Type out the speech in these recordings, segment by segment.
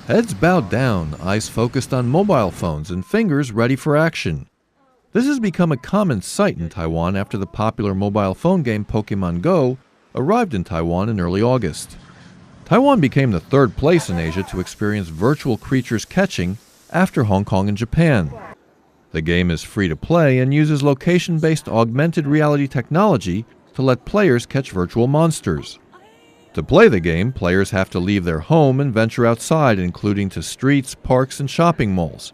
Heads bowed down, eyes focused on mobile phones and fingers ready for action. This has become a common sight in Taiwan after the popular mobile phone game Pokemon Go arrived in Taiwan in early August. Taiwan became the third place in Asia to experience virtual creatures catching after Hong Kong and Japan. The game is free to play and uses location-based augmented reality technology to let players catch virtual monsters. To play the game, players have to leave their home and venture outside, including to streets, parks, and shopping malls.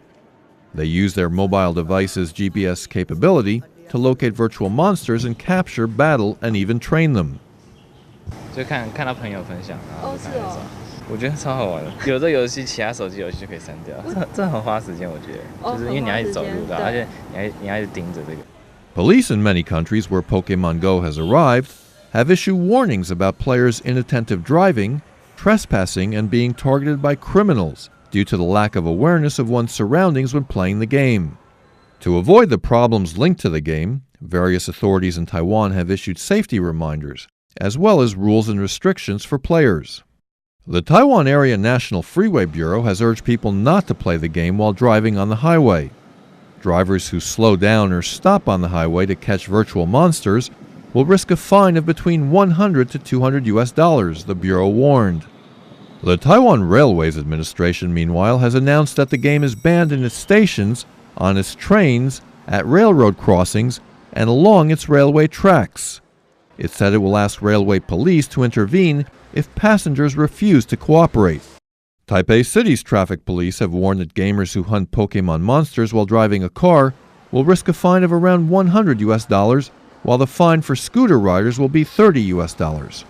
They use their mobile device's GPS capability to locate virtual monsters and capture, battle, and even train them. 就看到朋友分享，然后就看一下。我觉得超好玩的，有的游戏其他手机游戏就可以删掉，这很花时间，我觉得，就是因为你要一直走路的，而且你要一直盯着这个。Police in many countries where Pokemon Go has arrived have issued warnings about players' inattentive driving, trespassing, and being targeted by criminals due to the lack of awareness of one's surroundings when playing the game. To avoid the problems linked to the game, various authorities in Taiwan have issued safety reminders, as well as rules and restrictions for players. The Taiwan Area National Freeway Bureau has urged people not to play the game while driving on the highway. Drivers who slow down or stop on the highway to catch virtual monsters will risk a fine of between $100 to $200, the Bureau warned. The Taiwan Railways Administration, meanwhile, has announced that the game is banned in its stations, on its trains, at railroad crossings, and along its railway tracks. It said it will ask railway police to intervene if passengers refuse to cooperate. Taipei City's traffic police have warned that gamers who hunt Pokemon monsters while driving a car will risk a fine of around $100, while the fine for scooter riders will be $30.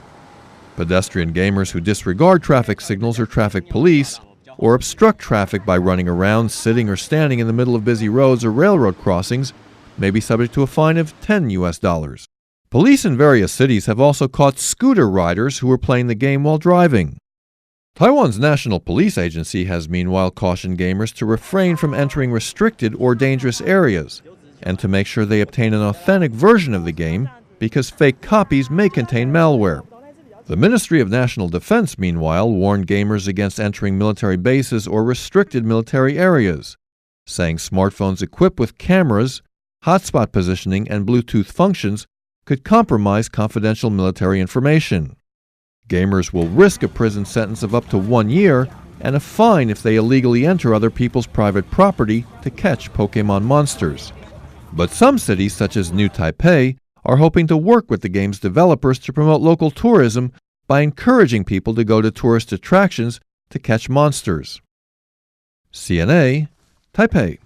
Pedestrian gamers who disregard traffic signals or traffic police, or obstruct traffic by running around, sitting, or standing in the middle of busy roads or railroad crossings may be subject to a fine of $10. Police in various cities have also caught scooter riders who were playing the game while driving. Taiwan's National Police Agency has meanwhile cautioned gamers to refrain from entering restricted or dangerous areas, and to make sure they obtain an authentic version of the game because fake copies may contain malware. The Ministry of National Defense, meanwhile, warned gamers against entering military bases or restricted military areas, saying smartphones equipped with cameras, hotspot positioning, and Bluetooth functions could compromise confidential military information. Gamers will risk a prison sentence of up to 1 year and a fine if they illegally enter other people's private property to catch Pokemon monsters. But some cities, such as New Taipei, are hoping to work with the game's developers to promote local tourism by encouraging people to go to tourist attractions to catch monsters. CNA, Taipei.